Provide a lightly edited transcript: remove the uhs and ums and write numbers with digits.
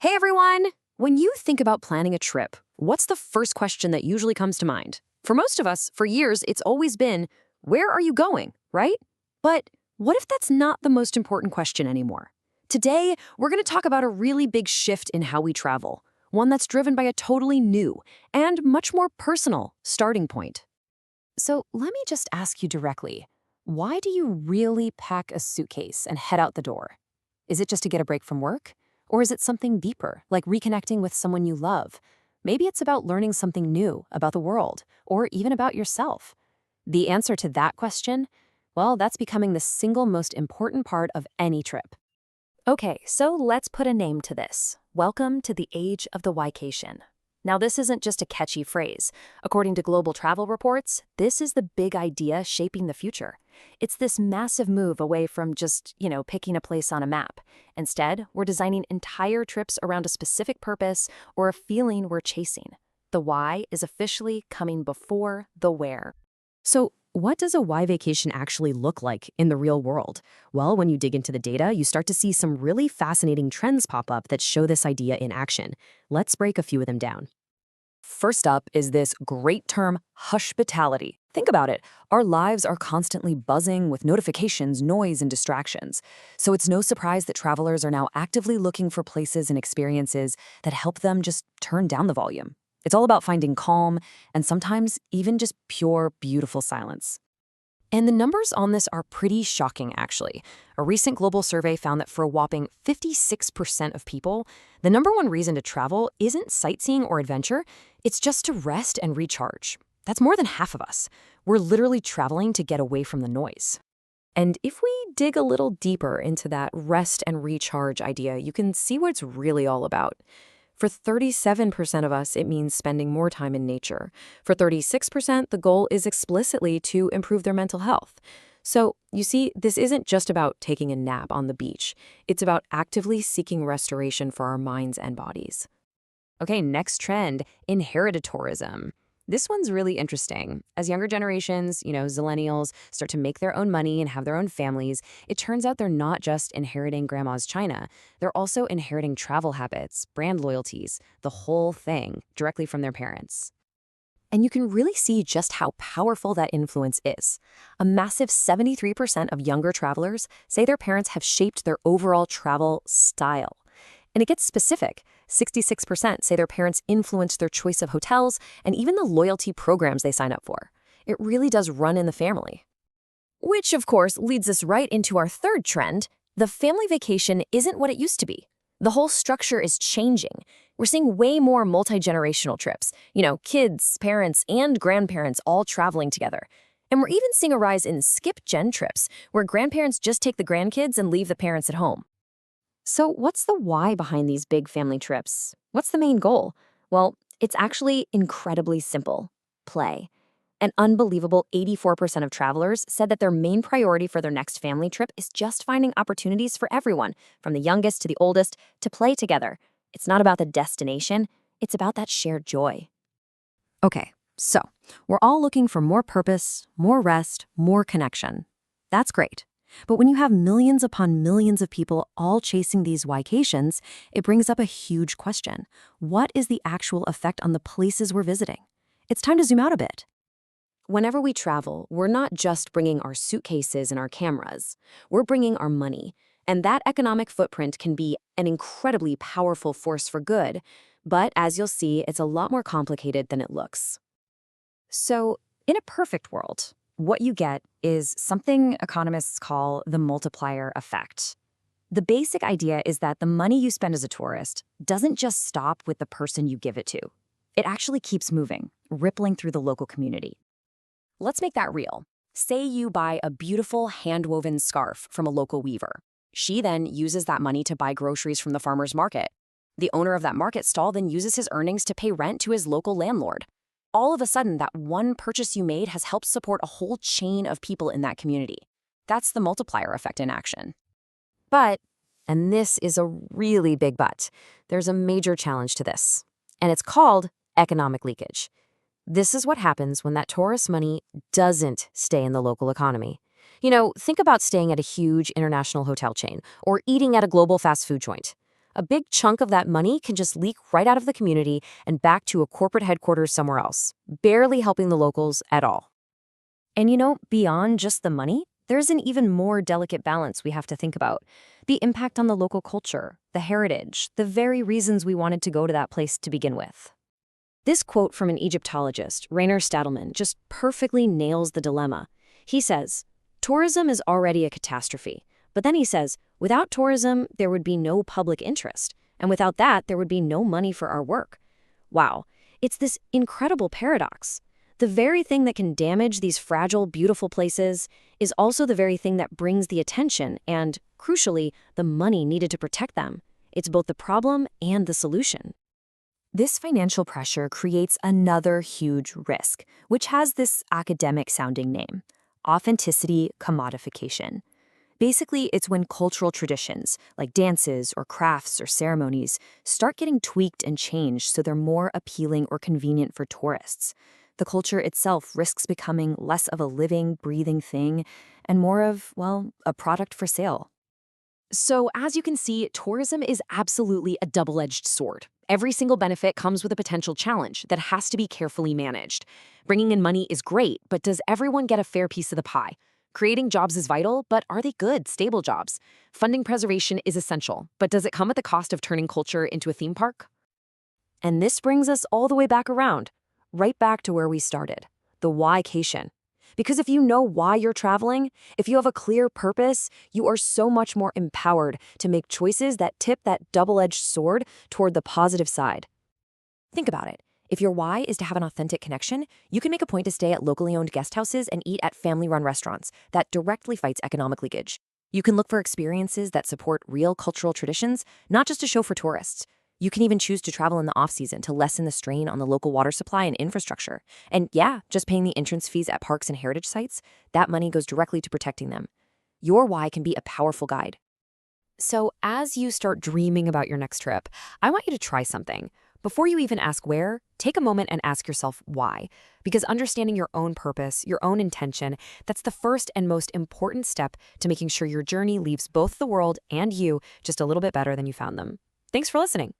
Hey everyone! When you think about planning a trip, what's the first question that usually comes to mind? For most of us, for years, it's always been, where are you going, right? But what if that's not the most important question anymore? Today, we're going to talk about a really big shift in how we travel, one that's driven by a totally new and much more personal starting point. So let me just ask you directly, why do you really pack a suitcase and head out the door? Is it just to get a break from work? Or is it something deeper, like reconnecting with someone you love? Maybe it's about learning something new about the world, or even about yourself. The answer to that question, well, that's becoming the single most important part of any trip. Okay, so let's put a name to this. Welcome to the age of the Whycation. Now, this isn't just a catchy phrase. According to global travel reports, this is the big idea shaping the future. It's this massive move away from just, picking a place on a map. Instead, we're designing entire trips around a specific purpose or a feeling we're chasing. The why is officially coming before the where. So, what does a why vacation actually look like in the real world? Well, when you dig into the data, you start to see some really fascinating trends pop up that show this idea in action. Let's break a few of them down. First up is this great term, Hushpitality. Think about it. Our lives are constantly buzzing with notifications, noise, and distractions. So it's no surprise that travelers are now actively looking for places and experiences that help them just turn down the volume. It's all about finding calm and sometimes even just pure, beautiful silence. And the numbers on this are pretty shocking, actually. A recent global survey found that for a whopping 56% of people, the number one reason to travel isn't sightseeing or adventure, it's just to rest and recharge. That's more than half of us. We're literally traveling to get away from the noise. And if we dig a little deeper into that rest and recharge idea, you can see what it's really all about. For 37% of us, it means spending more time in nature. For 36%, the goal is explicitly to improve their mental health. So, you see, this isn't just about taking a nap on the beach. It's about actively seeking restoration for our minds and bodies. Okay, next trend, inheritourism. This one's really interesting. As younger generations, zillennials, start to make their own money and have their own families, it turns out they're not just inheriting grandma's china. They're also inheriting travel habits, brand loyalties, the whole thing, directly from their parents. And you can really see just how powerful that influence is. A massive 73% of younger travelers say their parents have shaped their overall travel style. And it gets specific. 66% say their parents influenced their choice of hotels and even the loyalty programs they sign up for. It really does run in the family. Which, of course, leads us right into our third trend. The family vacation isn't what it used to be. The whole structure is changing. We're seeing way more multi-generational trips. Kids, parents, and grandparents all traveling together. And we're even seeing a rise in skip-gen trips, where grandparents just take the grandkids and leave the parents at home. So what's the why behind these big family trips? What's the main goal? Well, it's actually incredibly simple. Play. An unbelievable 84% of travelers said that their main priority for their next family trip is just finding opportunities for everyone, from the youngest to the oldest, to play together. It's not about the destination, it's about that shared joy. Okay, so we're all looking for more purpose, more rest, more connection. That's great. But when you have millions upon millions of people all chasing these whycations, it brings up a huge question. What is the actual effect on the places we're visiting? It's time to zoom out a bit. Whenever we travel, we're not just bringing our suitcases and our cameras. We're bringing our money. And that economic footprint can be an incredibly powerful force for good. But as you'll see, it's a lot more complicated than it looks. So, in a perfect world, what you get is something economists call the multiplier effect. The basic idea is that the money you spend as a tourist doesn't just stop with the person you give it to. It actually keeps moving, rippling through the local community. Let's make that real. Say you buy a beautiful hand-woven scarf from a local weaver. She then uses that money to buy groceries from the farmer's market. The owner of that market stall then uses his earnings to pay rent to his local landlord. All of a sudden, that one purchase you made has helped support a whole chain of people in that community. That's the multiplier effect in action. But, and this is a really big but, there's a major challenge to this. And it's called economic leakage. This is what happens when that tourist money doesn't stay in the local economy. Think about staying at a huge international hotel chain or eating at a global fast food joint. A big chunk of that money can just leak right out of the community and back to a corporate headquarters somewhere else, barely helping the locals at all. And beyond just the money, there's an even more delicate balance we have to think about. The impact on the local culture, the heritage, the very reasons we wanted to go to that place to begin with. This quote from an Egyptologist, Rainer Stadelman, just perfectly nails the dilemma. He says, tourism is already a catastrophe. But then he says, without tourism, there would be no public interest. And without that, there would be no money for our work. Wow, it's this incredible paradox. The very thing that can damage these fragile, beautiful places is also the very thing that brings the attention and, crucially, the money needed to protect them. It's both the problem and the solution. This financial pressure creates another huge risk, which has this academic-sounding name: authenticity commodification. Basically, it's when cultural traditions, like dances or crafts or ceremonies, start getting tweaked and changed so they're more appealing or convenient for tourists. The culture itself risks becoming less of a living, breathing thing and more of, well, a product for sale. So, as you can see, tourism is absolutely a double-edged sword. Every single benefit comes with a potential challenge that has to be carefully managed. Bringing in money is great, but does everyone get a fair piece of the pie? Creating jobs is vital, but are they good, stable jobs? Funding preservation is essential, but does it come at the cost of turning culture into a theme park? And this brings us all the way back around, right back to where we started, the whycation. Because if you know why you're traveling, if you have a clear purpose, you are so much more empowered to make choices that tip that double-edged sword toward the positive side. Think about it. If your why is to have an authentic connection, you can make a point to stay at locally owned guest houses and eat at family-run restaurants. That directly fights economic leakage. You can look for experiences that support real cultural traditions, not just a show for tourists. You can even choose to travel in the off-season to lessen the strain on the local water supply and infrastructure. And yeah, just paying the entrance fees at parks and heritage sites, that money goes directly to protecting them. Your why can be a powerful guide. So as you start dreaming about your next trip, I want you to try something. Before you even ask where, take a moment and ask yourself why. Because understanding your own purpose, your own intention, that's the first and most important step to making sure your journey leaves both the world and you just a little bit better than you found them. Thanks for listening.